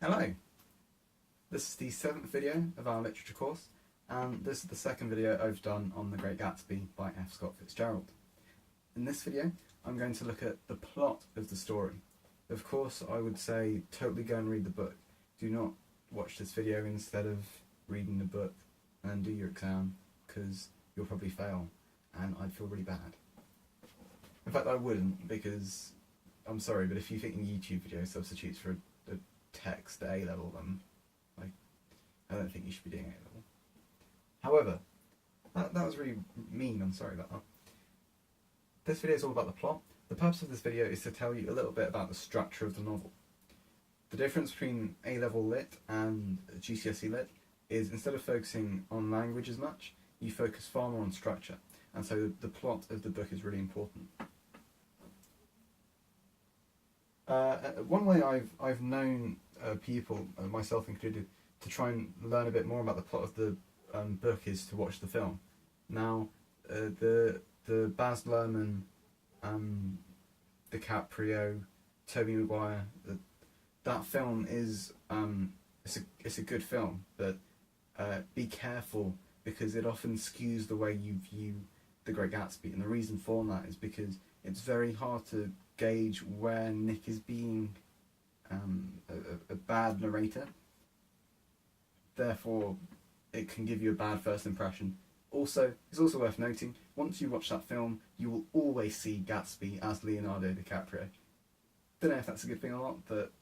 Hello, this is the 7th video of our literature course, and this is the second video I've done on The Great Gatsby by F Scott Fitzgerald. In this video, I'm going to look at the plot of the story. Of course, I would say totally go and read the book. Do not watch this video instead of reading the book and do your exam, because you'll probably fail, and I'd feel really bad. In fact, I wouldn't, because, I'm sorry, but if you think a YouTube video substitutes for a text at A-level, then I don't think you should be doing A-level. However, that was really mean, I'm sorry about that. This video is all about the plot. The purpose of this video is to tell you a little bit about the structure of the novel. The difference between A-level lit and GCSE lit is instead of focusing on language as much, you focus far more on structure, and so the plot of the book is really important. One way I've known people, myself included, to try and learn a bit more about the plot of the book is to watch the film. Now, the Baz Luhrmann, DiCaprio, Tobey Maguire, that film is it's a good film, but be careful because it often skews the way you view The Great Gatsby, and the reason for that is because it's very hard to gauge where Nick is being a bad narrator. Therefore, it can give you a bad first impression. Also, it's also worth noting, once you watch that film, you will always see Gatsby as Leonardo DiCaprio. Don't know if that's a good thing or not, but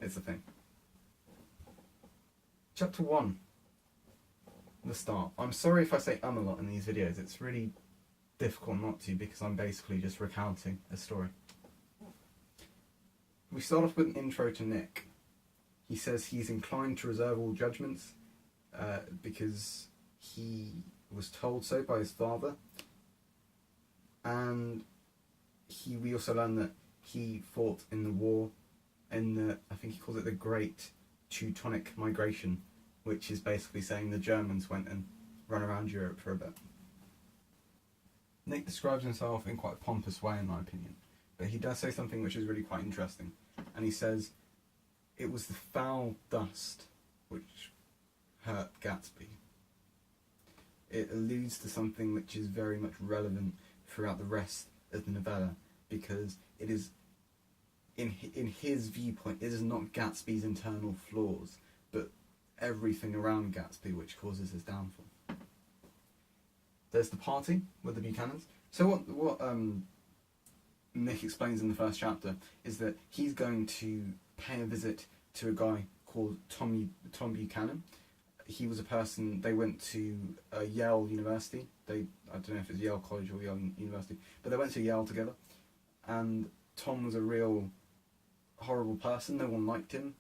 it's a thing. Chapter 1. The start. I'm sorry if I say a lot in these videos, it's really difficult not to because I'm basically just recounting a story. We start off with an intro to Nick. He says he's inclined to reserve all judgments because he was told so by his father, and we also learn that he fought in the war, I think he calls it the Great Teutonic Migration, which is basically saying the Germans went and ran around Europe for a bit. Nick describes himself in quite a pompous way, in my opinion, but he does say something which is really quite interesting, and he says, "It was the foul dust which hurt Gatsby." It alludes to something which is very much relevant throughout the rest of the novella, because it is, in his viewpoint, it is not Gatsby's internal flaws, but everything around Gatsby which causes his downfall. There's the party with the Buchanans. So what Nick explains in the first chapter is that he's going to pay a visit to a guy called Tom Buchanan. He was a person, they went to Yale University. I don't know if it's Yale College or Yale University, but they went to Yale together. And Tom was a real horrible person. No one liked him.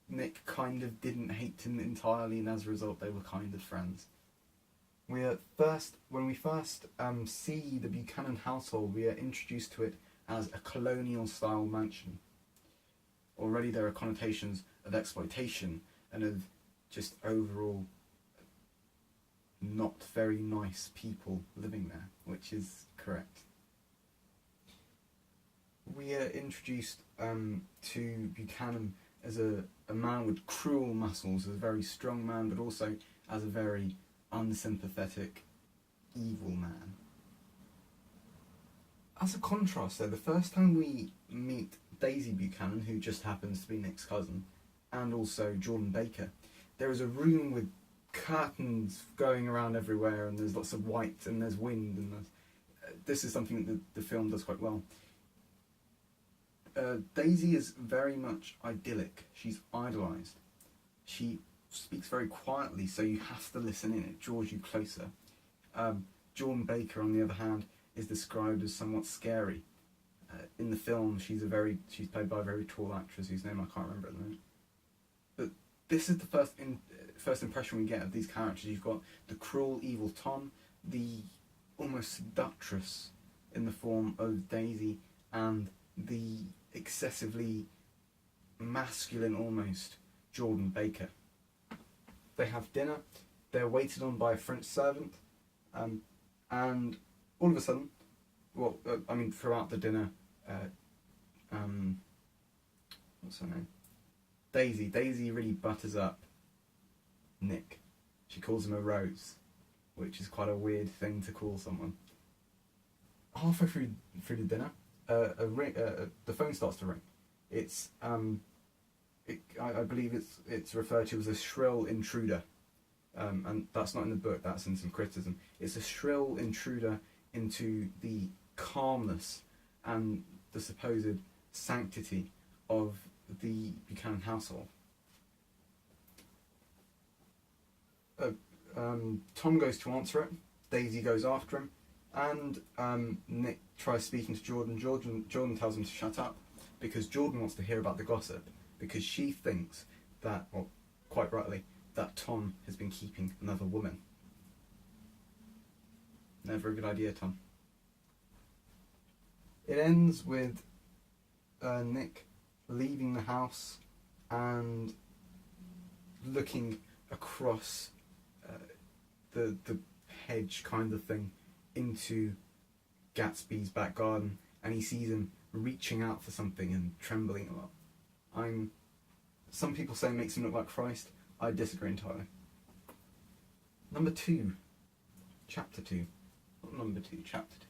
Nick kind of didn't hate him entirely, and as a result, they were kind of friends. When we first see the Buchanan household, we are introduced to it as a colonial-style mansion. Already there are connotations of exploitation and of just overall not very nice people living there, which is correct. We are introduced to Buchanan as a man with cruel muscles, as a very strong man, but also as a very unsympathetic, evil man. As a contrast though, the first time we meet Daisy Buchanan, who just happens to be Nick's cousin, and also Jordan Baker, there is a room with curtains going around everywhere, and there's lots of white, and there's wind, and this is something that the film does quite well. Daisy is very much idyllic. She's idolised. She speaks very quietly, so you have to listen in. It draws you closer. Jordan Baker, on the other hand, is described as somewhat scary. In the film, she's played by a very tall actress whose name I can't remember at the moment. But this is the first impression we get of these characters. You've got the cruel, evil Tom, the almost seductress in the form of Daisy, and the excessively masculine, almost, Jordan Baker. They have dinner, they're waited on by a French servant, and all of a sudden, throughout the dinner, what's her name? Daisy really butters up Nick. She calls him a rose, which is quite a weird thing to call someone. Halfway through the dinner, the phone starts to ring. It's I believe it's referred to as a shrill intruder, and that's not in the book. That's in some criticism. It's a shrill intruder into the calmness and the supposed sanctity of the Buchanan household. Tom goes to answer it. Daisy goes after him, and Nick tries speaking to Jordan. Jordan tells him to shut up because Jordan wants to hear about the gossip, because she thinks that, well, quite rightly, that Tom has been keeping another woman. Never a good idea, Tom. It ends with Nick leaving the house and looking across the hedge kind of thing into Gatsby's back garden, and he sees him reaching out for something and trembling a lot. Some people say it makes him look like Christ. I disagree entirely. Number 2, chapter 2. Not number 2, chapter 2.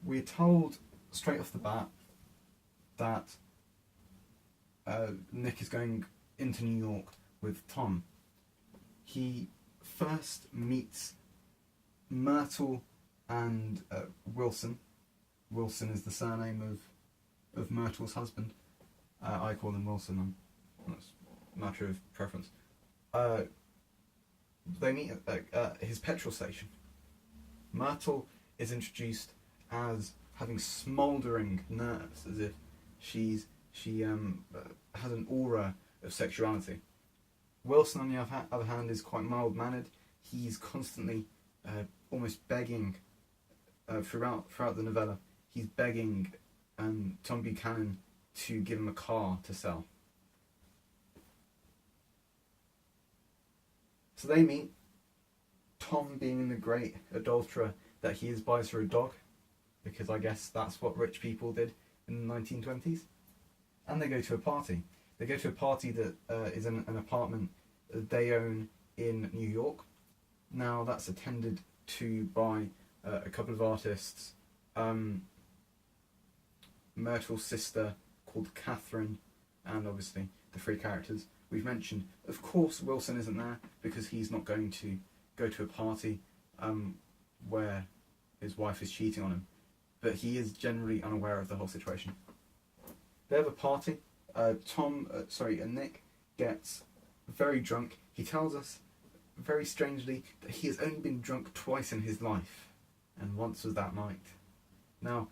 We're told straight off the bat that Nick is going into New York with Tom. He first meets Myrtle and Wilson. Wilson is the surname of Myrtle's husband. I call him Wilson. That's a matter of preference. They meet at his petrol station. Myrtle is introduced as having smouldering nerves, as if she has an aura of sexuality. Wilson, on the other hand, is quite mild-mannered. He's constantly almost begging throughout the novella. He's begging Tom Buchanan to give him a car to sell. So they meet. Tom, being the great adulterer that he is, buys her a dog, because I guess that's what rich people did in the 1920s. And they go to a party. They go to a party that is in an apartment they own in New York. Now that's attended to by a couple of artists. Myrtle's sister, called Catherine, and obviously the 3 characters we've mentioned. Of course, Wilson isn't there because he's not going to go to a party where his wife is cheating on him, but he is generally unaware of the whole situation. They have a party. Nick gets very drunk. He tells us very strangely that he has only been drunk twice in his life, and once was that night. Now,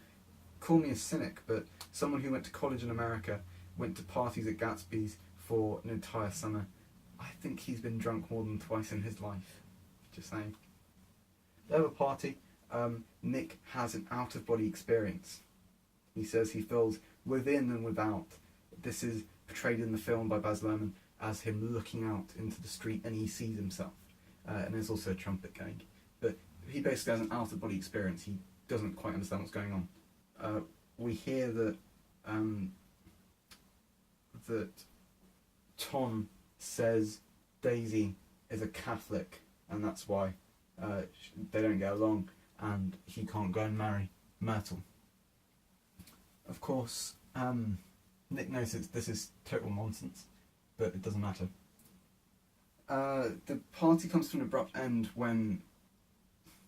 call me a cynic, but someone who went to college in America, went to parties at Gatsby's for an entire summer, I think he's been drunk more than twice in his life. Just saying. They have a party. Nick has an out-of-body experience. He says he feels within and without. This is portrayed in the film by Baz Luhrmann as him looking out into the street and he sees himself. And there's also a trumpet going. But he basically has an out-of-body experience. He doesn't quite understand what's going on. We hear that that Tom says Daisy is a Catholic, and that's why they don't get along, and he can't go and marry Myrtle. Of course, Nick knows this is total nonsense, but it doesn't matter. The party comes to an abrupt end when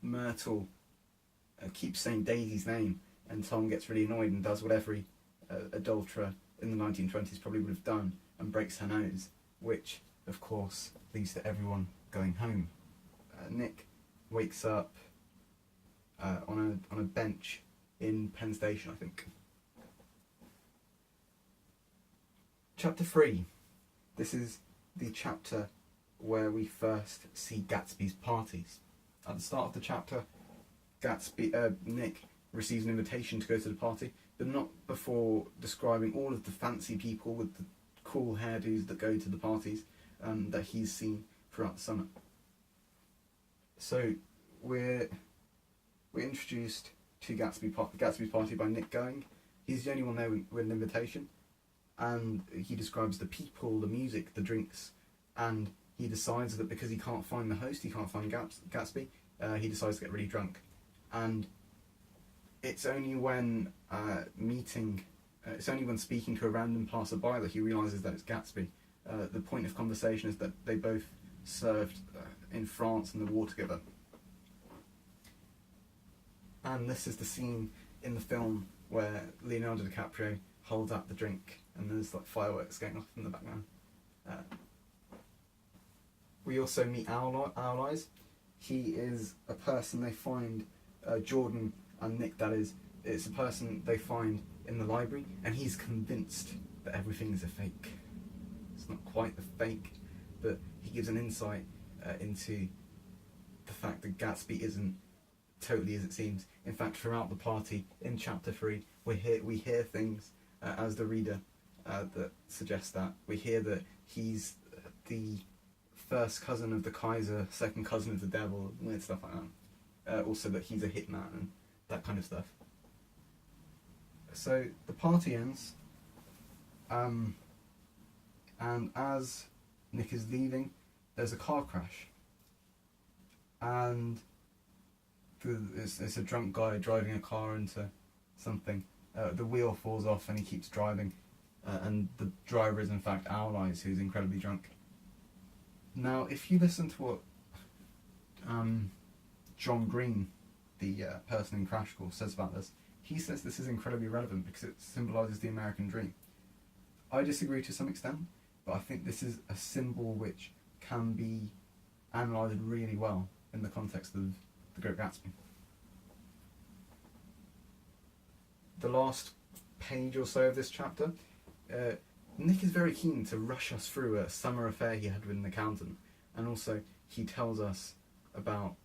Myrtle keeps saying Daisy's name, and Tom gets really annoyed and does what every adulterer in the 1920s probably would have done, and breaks her nose, which, of course, leads to everyone going home. Nick wakes up on a bench in Penn Station, I think. Chapter 3. This is the chapter where we first see Gatsby's parties. At the start of the chapter, Nick receives an invitation to go to the party, but not before describing all of the fancy people with the cool hairdos that go to the parties that he's seen throughout the summer. So we're introduced to Gatsby's party by Nick going. He's the only one there with an invitation. and he describes the people, the music, the drinks, and he decides that because he can't find the host, he can't find Gatsby, he decides to get really drunk. And it's only when it's only when speaking to a random passerby that he realises that it's Gatsby. The point of conversation is that they both served in France in the war together. And this is the scene in the film where Leonardo DiCaprio holds out the drink and there's like fireworks going off in the background. We also meet Owl Eyes. He is a person they find, Jordan and Nick that is, it's a person they find in the library, and he's convinced that everything is a fake. It's not quite a fake, but he gives an insight into the fact that Gatsby isn't totally as it seems. In fact, throughout the party, in chapter 3, we hear things as the reader that suggest that. We hear that he's the first cousin of the Kaiser, second cousin of the devil, weird stuff like that. Also that he's a hitman and that kind of stuff. So the party ends, and as Nick is leaving, there's a car crash, and it's a drunk guy driving a car into something. The wheel falls off and he keeps driving, and the driver is in fact Owl Eyes, who's incredibly drunk. Now, if you listen to what John Green, the person in Crash Course, says about this, he says this is incredibly relevant because it symbolises the American dream. I disagree to some extent, but I think this is a symbol which can be analysed really well in the context of The Great Gatsby. The last page or so of this chapter, Nick is very keen to rush us through a summer affair he had with an accountant, and also he tells us about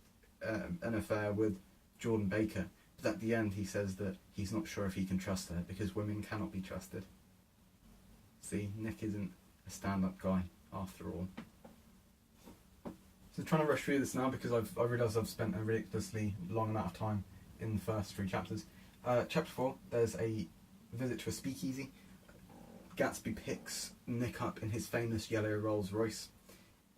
an affair with Jordan Baker, but at the end he says that he's not sure if he can trust her because women cannot be trusted. See, Nick isn't a stand-up guy after all. So trying to rush through this now because I realise I've spent a ridiculously long amount of time in the first 3 chapters. Chapter 4, there's a visit to a speakeasy. Gatsby picks Nick up in his famous yellow Rolls Royce,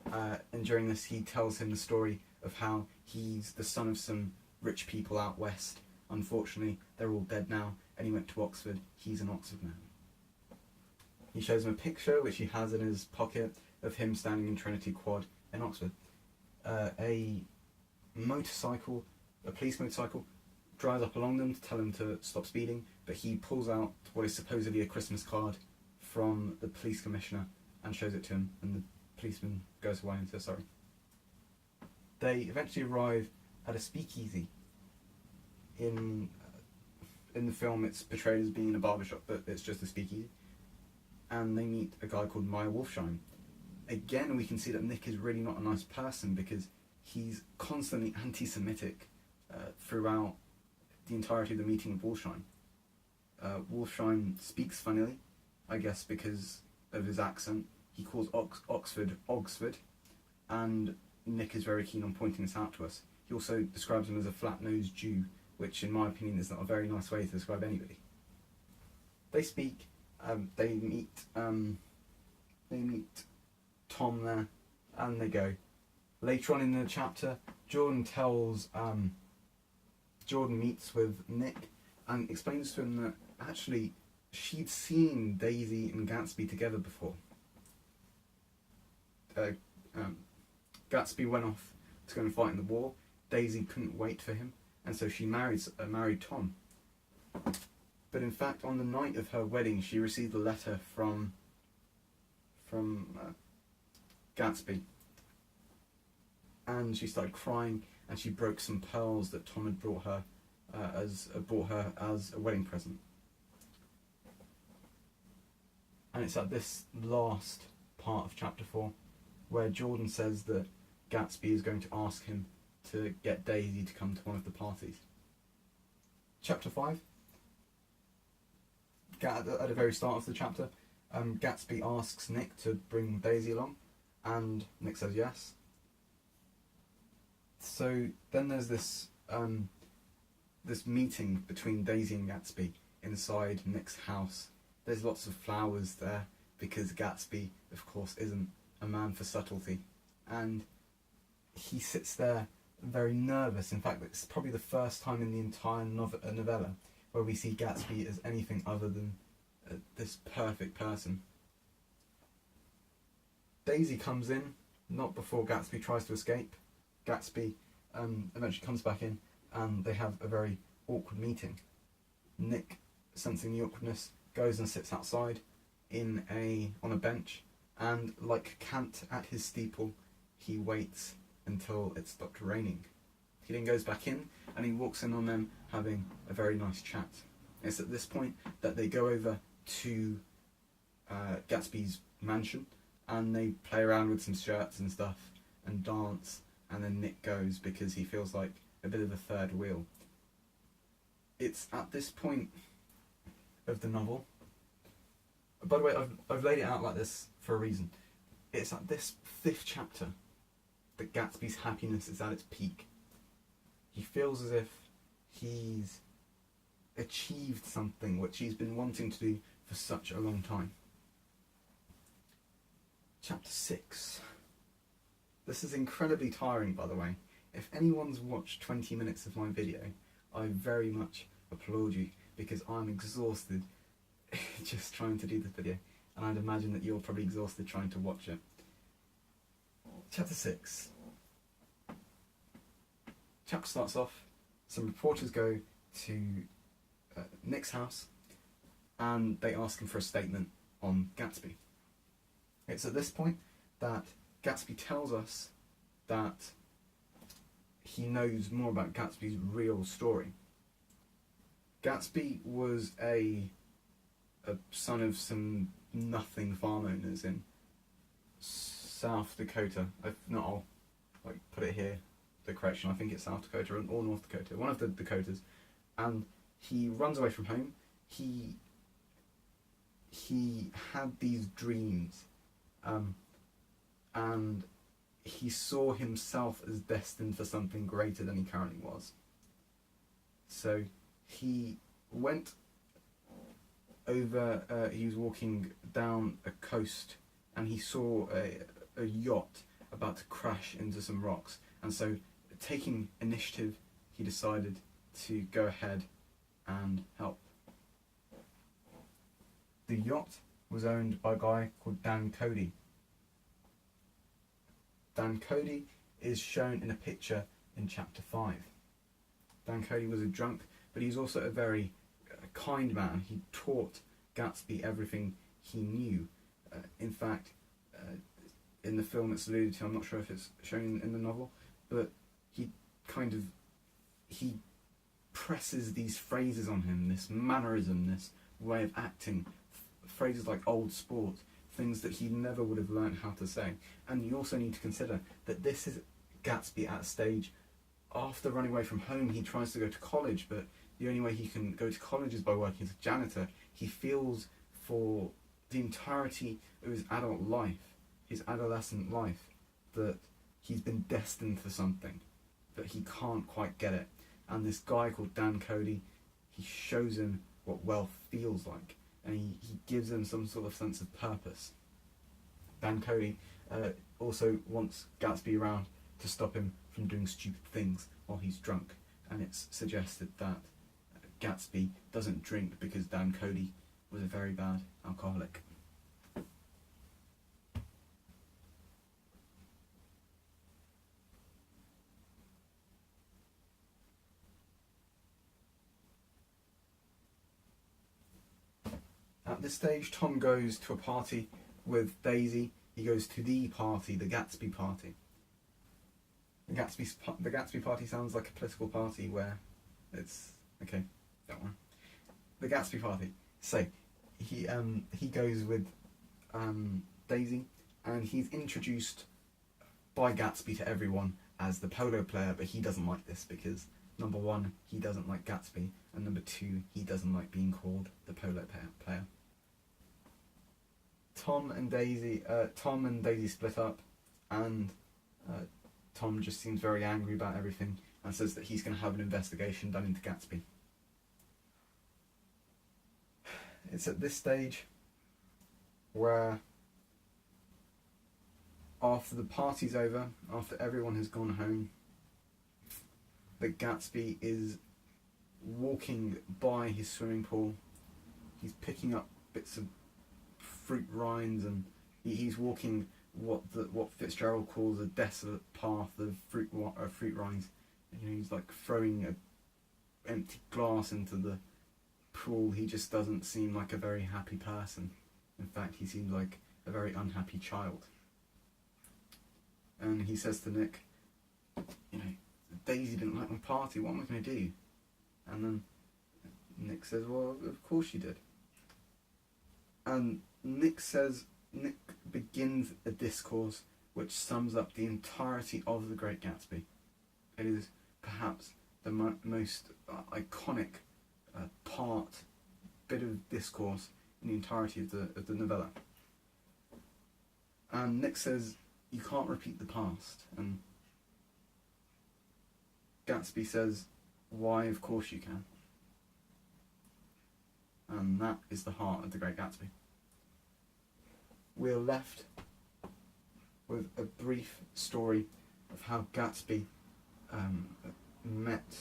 and during this he tells him the story of how he's the son of some rich people out west. Unfortunately, they're all dead now, and he went to Oxford. He's an Oxford man. He shows him a picture which he has in his pocket of him standing in Trinity Quad in Oxford. A police motorcycle, drives up along them to tell him to stop speeding, but he pulls out what is supposedly a Christmas card from the police commissioner and shows it to him, and the policeman goes away and says sorry. They eventually arrive at a speakeasy. In the film it's portrayed as being a barbershop, but it's just a speakeasy. And they meet a guy called Meyer Wolfsheim. Again, we can see that Nick is really not a nice person because he's constantly anti-Semitic throughout the entirety of the meeting with Wolfsheim. Wolfsheim speaks funnily, I guess because of his accent. He calls Oxford Ogsford, and Nick is very keen on pointing this out to us. He also describes him as a flat-nosed Jew, which in my opinion is not a very nice way to describe anybody. They speak, they meet Tom there, and they go. Later on in the chapter, Jordan meets with Nick and explains to him that actually she'd seen Daisy and Gatsby together before. Gatsby went off to go and fight in the war. Daisy couldn't wait for him, and so she married Tom. But in fact, on the night of her wedding, she received a letter from Gatsby, and she started crying, and she broke some pearls that Tom had brought her as a wedding present. And it's at this last part of chapter 4 where Jordan says that Gatsby is going to ask him to get Daisy to come to one of the parties. Chapter 5, at the very start of the chapter, Gatsby asks Nick to bring Daisy along, and Nick says yes. So then there's this meeting between Daisy and Gatsby inside Nick's house. there's lots of flowers there because Gatsby, of course, isn't a man for subtlety. And he sits there very nervous. In fact, it's probably the first time in the entire novella where we see Gatsby as anything other than this perfect person. Daisy comes in, not before Gatsby tries to escape. Gatsby eventually comes back in and they have a very awkward meeting. Nick, sensing the awkwardness, goes and sits outside on a bench, and like Kant at his steeple, he waits until it stopped raining. He then goes back in and he walks in on them having a very nice chat. It's at this point that they go over to Gatsby's mansion and they play around with some shirts and stuff and dance, and then Nick goes because he feels like a bit of a third wheel. It's at this point of the novel, by the way, I've laid it out like this for a reason. It's at this 5th chapter that Gatsby's happiness is at its peak. He feels as if he's achieved something which he's been wanting to do for such a long time. Chapter 6. This is incredibly tiring, by the way. If anyone's watched 20 minutes of my video, I very much applaud you, because I'm exhausted just trying to do this video, and I'd imagine that you're probably exhausted trying to watch it. Chapter 6. Chapter starts off, some reporters go to Nick's house and they ask him for a statement on Gatsby. It's at this point that Gatsby tells us that he knows more about Gatsby's real story. Gatsby was a son of some nothing farm owners in South Dakota. If not, I'll put it here, the correction. I think it's South Dakota or North Dakota, one of the Dakotas. And he runs away from home. He had these dreams, and he saw himself as destined for something greater than he currently was. So he went over, he was walking down a coast and he saw a yacht about to crash into some rocks, and so taking initiative he decided to go ahead and help. The yacht was owned by a guy called Dan Cody. Dan Cody is shown in a picture in chapter 5. Dan Cody was a drunk, but he's also a very kind man. He taught Gatsby everything he knew. In fact, in the film it's alluded to, I'm not sure if it's shown in the novel, but he presses these phrases on him, this mannerism, this way of acting, phrases like old sport, things that he never would have learned how to say. And you also need to consider that this is Gatsby at a stage after running away from home. He tries to go to college, but the only way he can go to college is by working as a janitor. He feels for the entirety of his adult life, his adolescent life, that he's been destined for something, but he can't quite get it. And this guy called Dan Cody, he shows him what wealth feels like, and he gives him some sort of sense of purpose. Dan Cody also wants Gatsby around to stop him from doing stupid things while he's drunk, and it's suggested that Gatsby doesn't drink because Dan Cody was a very bad alcoholic. At this stage, Tom goes to a party with Daisy. He goes to the party, the Gatsby party. The Gatsby party sounds like a political party where it's... okay, that one. The Gatsby party. So, he goes with Daisy, and he's introduced by Gatsby to everyone as the polo player, but he doesn't like this because, number one, he doesn't like Gatsby, and number two, he doesn't like being called the polo player. Tom and Daisy split up, and Tom just seems very angry about everything and says that he's going to have an investigation done into Gatsby. it's at this stage where, after the party's over, after everyone has gone home, that Gatsby is walking by his swimming pool. He's picking up bits of fruit rinds, and he's walking what Fitzgerald calls a desolate path of fruit rinds. You know, he's like throwing an empty glass into the pool. He just doesn't seem like a very happy person. In fact, he seems like a very unhappy child. And he says to Nick, you know, Daisy didn't like my party, what am I going to do? And then Nick says, well, of course she did. And Nick begins a discourse which sums up the entirety of The Great Gatsby. It is perhaps the most iconic bit of discourse in the entirety of the novella. And Nick says, you can't repeat the past. And Gatsby says, why, of course you can. And that is the heart of The Great Gatsby. We're left with a brief story of how Gatsby met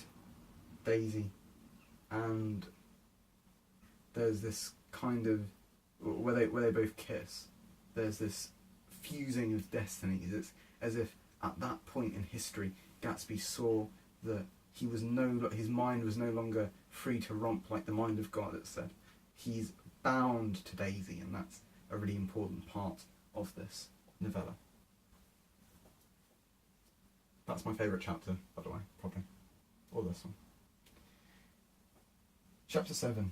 Daisy, and there's this kind of, where they both kiss, there's this fusing of destinies. It's as if at that point in history Gatsby saw that his mind was no longer free to romp like the mind of God, it said. He's bound to Daisy, and that's a really important part of this novella. That's my favourite chapter, by the way, probably. Or this one. Chapter 7.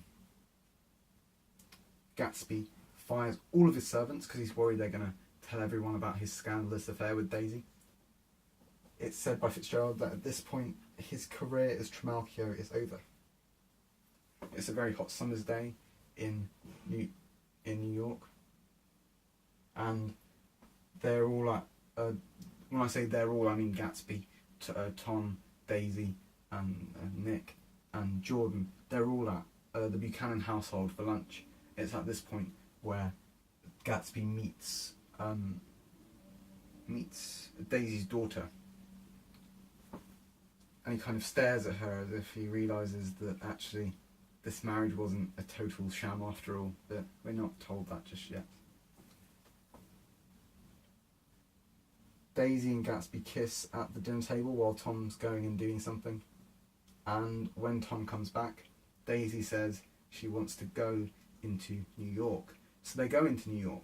Gatsby fires all of his servants because he's worried they're going to tell everyone about his scandalous affair with Daisy. It's said by Fitzgerald that at this point his career as Trimalchio is over. It's a very hot summer's day in New York, and they're all at, when I say they're all, I mean Gatsby, Tom, Daisy, and Nick, and Jordan. They're all at the Buchanan household for lunch. It's at this point where Gatsby meets Daisy's daughter, and he kind of stares at her as if he realises that actually this marriage wasn't a total sham after all, but we're not told that just yet. Daisy and Gatsby kiss at the dinner table while Tom's going and doing something, and when Tom comes back, Daisy says she wants to go into New York. So they go into New York.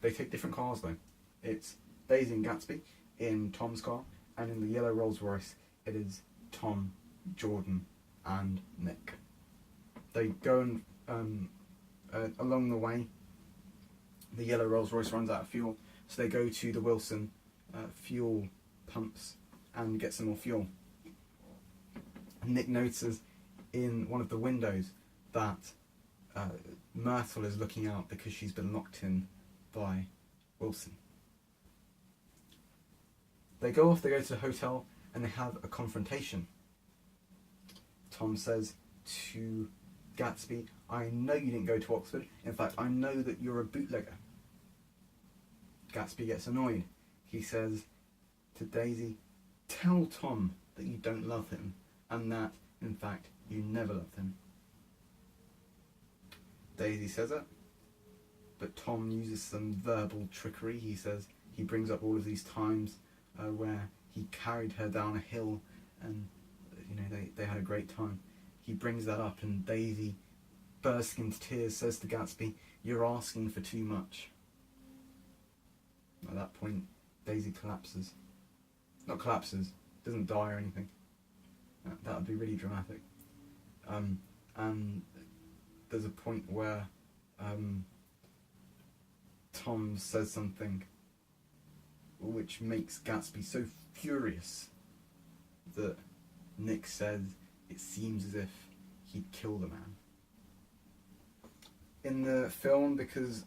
They take different cars though. It's Daisy and Gatsby in Tom's car, and in the yellow Rolls Royce it is Tom, Jordan and Nick. They go and along the way the yellow Rolls Royce runs out of fuel, so they go to the Wilson fuel pumps and get some more fuel. Nick notices in one of the windows that Myrtle is looking out because she's been locked in by Wilson. They go off, they go to the hotel, and they have a confrontation. Tom says to Gatsby, I know you didn't go to Oxford. In fact, I know that you're a bootlegger. Gatsby gets annoyed. He says to Daisy, tell Tom that you don't love him, and that, in fact, you never loved him. Daisy says it, but Tom uses some verbal trickery. He says, he brings up all of these times where he carried her down a hill and you know they had a great time. He brings that up, and Daisy, bursting into tears, says to Gatsby, you're asking for too much. At that point, Daisy collapses. Not collapses, doesn't die or anything. That would be really dramatic. And there's a point where Tom says something which makes Gatsby so furious that Nick says it seems as if he'd kill the man. In the film, because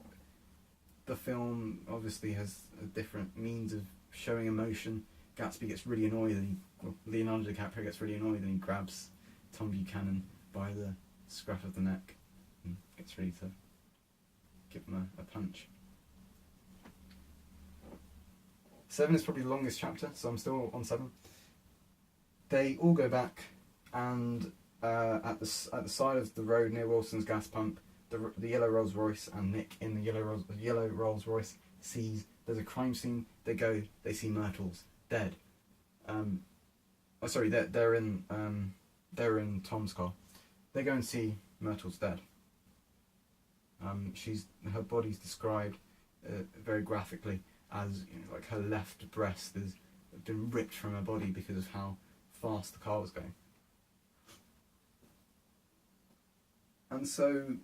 the film obviously has a different means of showing emotion, Gatsby gets really annoyed, and Leonardo DiCaprio gets really annoyed, and he grabs Tom Buchanan by the scruff of the neck, and gets ready to give him a punch. 7 is probably the longest chapter, so I'm still on 7. They all go back, and at the side of the road near Wilson's gas pump, the yellow Rolls Royce and Nick in the yellow Rolls Royce sees there's a crime scene. They go, they see Myrtle's dead. They're in Tom's car. They go and see Myrtle's dead. Her body's described very graphically as, you know, like her left breast has been ripped from her body because of how fast the car was going. And so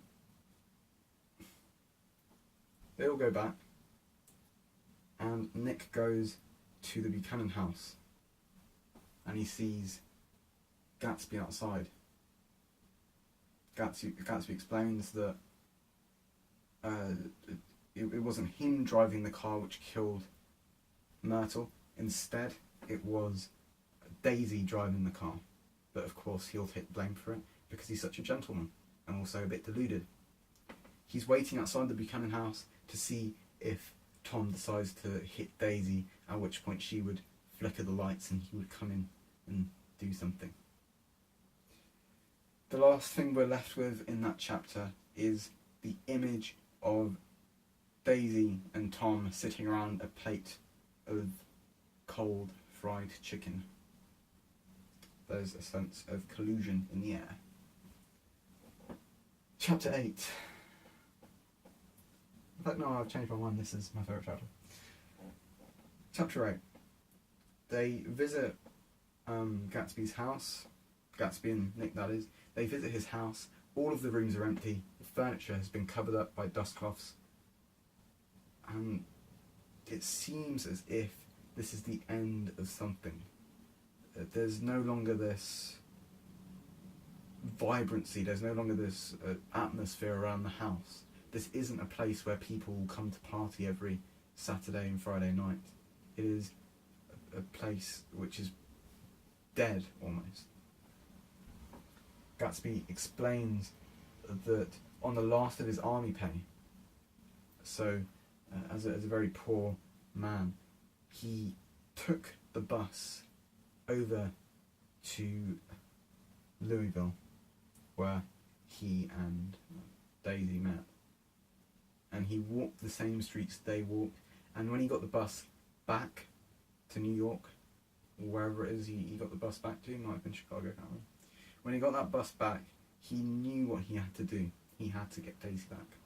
they all go back, and Nick goes to the Buchanan house, and he sees Gatsby outside. Gatsby explains that it wasn't him driving the car which killed Myrtle. Instead, it was Daisy driving the car. But of course, he'll take blame for it because he's such a gentleman and also a bit deluded. He's waiting outside the Buchanan house to see if Tom decides to hit Daisy, at which point she would flicker the lights and he would come in and do something. The last thing we're left with in that chapter is the image of Daisy and Tom sitting around a plate of cold fried chicken. There's a sense of collusion in the air. Chapter 8. In fact, no, I've changed my mind. This is my favourite chapter. Chapter 8. They visit Gatsby's house. Gatsby and Nick, that is. They visit his house. All of the rooms are empty. The furniture has been covered up by dust cloths. And it seems as if this is the end of something. There's no longer this vibrancy. There's no longer this atmosphere around the house. This isn't a place where people come to party every Saturday and Friday night. It is a place which is dead, almost. Gatsby explains that on the last of his army pay, so as a very poor man, he took the bus over to Louisville, where he and Daisy met. And he walked the same streets they walked, and when he got the bus back to New York, wherever it is he got the bus back to, it might have been Chicago, I can't remember. When he got that bus back, he knew what he had to do. He had to get Daisy back.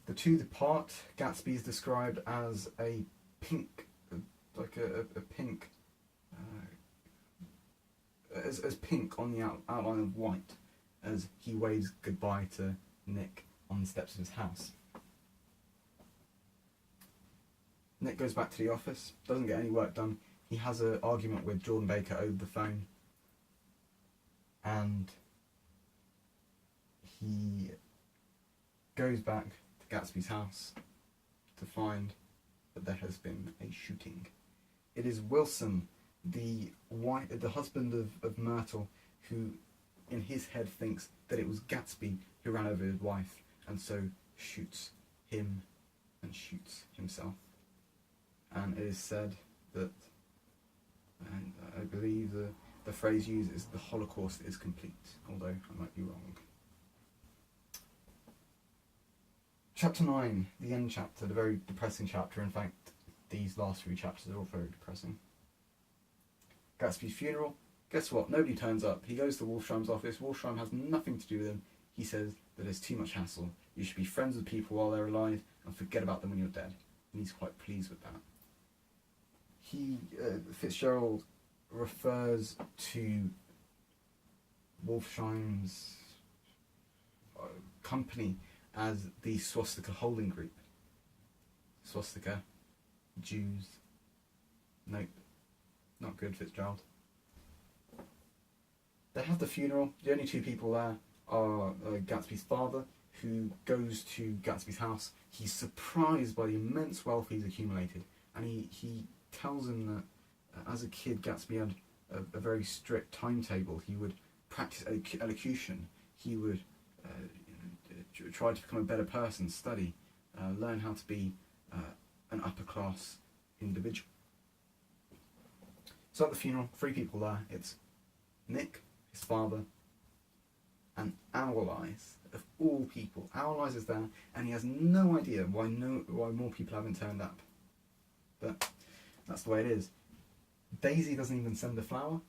The two depart. Gatsby is described as a pink, like a pink, as pink on the outline of white, as he waves goodbye to Nick on the steps of his house. Nick goes back to the office, doesn't get any work done. He has an argument with Jordan Baker over the phone, and he goes back to Gatsby's house to find that there has been a shooting. It is Wilson, the husband of Myrtle, who in his head thinks that it was Gatsby who ran over his wife, and so shoots him and shoots himself. And it is said that, and I believe the phrase used is, the Holocaust is complete, although I might be wrong. Chapter 9, the end chapter, the very depressing chapter. In fact, these last 3 chapters are all very depressing. Gatsby's funeral. Guess what? Nobody turns up. He goes to Wolfsheim's office. Wolfsheim has nothing to do with him. He says that there's too much hassle. You should be friends with people while they're alive and forget about them when you're dead. And he's quite pleased with that. Fitzgerald refers to Wolfsheim's company as the Swastika Holding Group. Swastika, Jews. Nope, not good, Fitzgerald. They have the funeral. The only 2 people there are Gatsby's father, who goes to Gatsby's house. He's surprised by the immense wealth he's accumulated, and he tells him that as a kid Gatsby had a very strict timetable. He would practice elocution. He would try to become a better person, study, learn how to be an upper class individual. So at the funeral, 3 people there. It's Nick, his father, and Owlies, of all people. Owlies is there, and he has no idea why more people haven't turned up. But that's the way it is. Daisy doesn't even send a flower,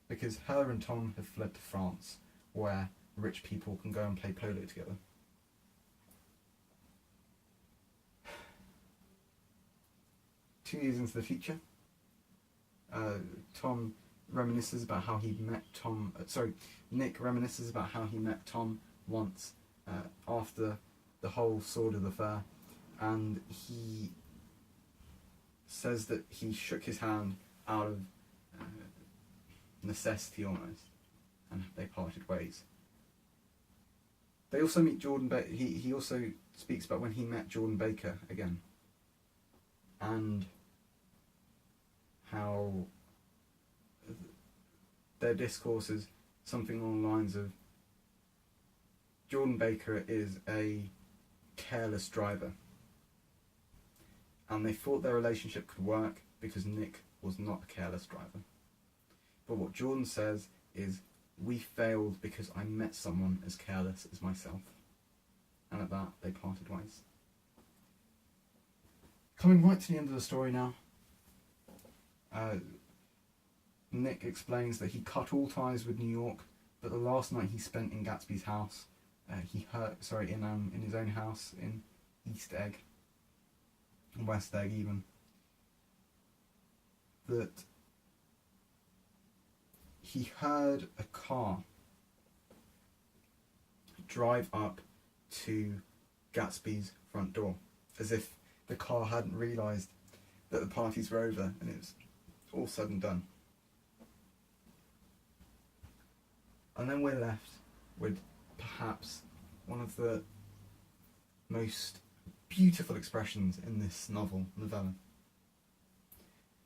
because her and Tom have fled to France, where rich people can go and play polo together. Two years into the future, Tom reminisces about how he met Tom. Nick reminisces about how he met Tom once after the whole sordid affair, and he says that he shook his hand out of necessity almost, and they parted ways. They also meet Jordan Baker. He also speaks about when he met Jordan Baker again, and how their discourse is something along the lines of, Jordan Baker is a careless driver, and they thought their relationship could work because Nick was not a careless driver. But what Jordan says is, we failed because I met someone as careless as myself. And at that, they parted ways. Coming right to the end of the story now, Nick explains that he cut all ties with New York, but the last night he spent in Gatsby's house, in his own house in East Egg, West Egg even, that he heard a car drive up to Gatsby's front door, as if the car hadn't realised that the parties were over and it was all said and done. And then we're left with perhaps one of the most beautiful expressions in this novella.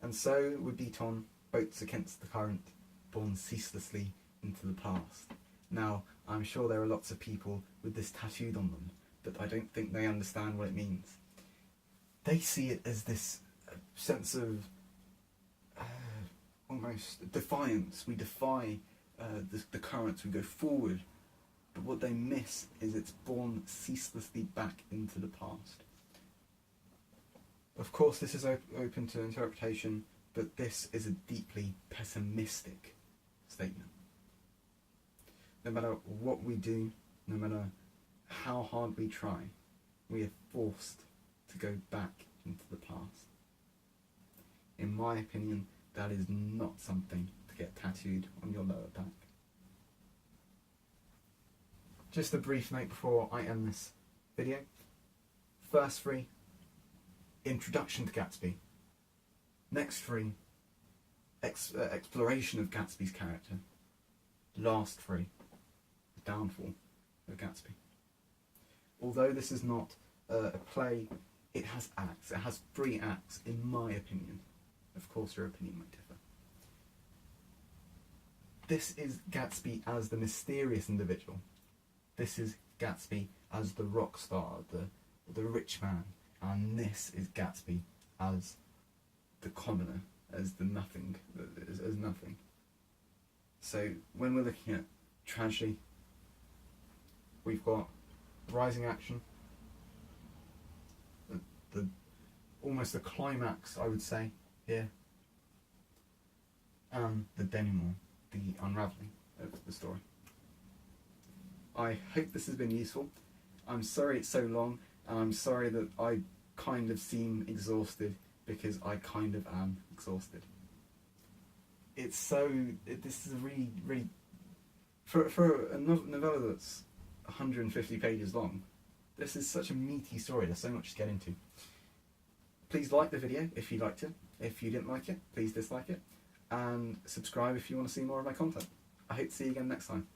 And so would beat on, boats against the current, borne ceaselessly into the past. Now, I'm sure there are lots of people with this tattooed on them, but I don't think they understand what it means. They see it as this sense of almost defiance. We defy the currents, we go forward, but what they miss is it's borne ceaselessly back into the past. Of course, this is open to interpretation, but this is a deeply pessimistic statement. No matter what we do, no matter how hard we try, we are forced to go back into the past. In my opinion, that is not something to get tattooed on your lower back. Just a brief note before I end this video. First 3, introduction to Gatsby. Next 3, exploration of Gatsby's character. Last 3, the downfall of Gatsby. Although this is not a play, it has acts. It has 3 acts, in my opinion. Of course, your opinion might differ. This is Gatsby as the mysterious individual. This is Gatsby as the rock star, the rich man. And this is Gatsby as the commoner, as the nothing, as nothing. So when we're looking at tragedy, we've got rising action, the almost the climax, I would say, here, and the denouement, the unravelling of the story. I hope this has been useful. I'm sorry it's so long, and I'm sorry that I kind of seem exhausted, because I kind of am exhausted. This is a really, for a novella that's 150 pages long, this is such a meaty story. There's so much to get into. Please like the video if you liked it. If you didn't like it, please dislike it. And subscribe if you want to see more of my content. I hope to see you again next time.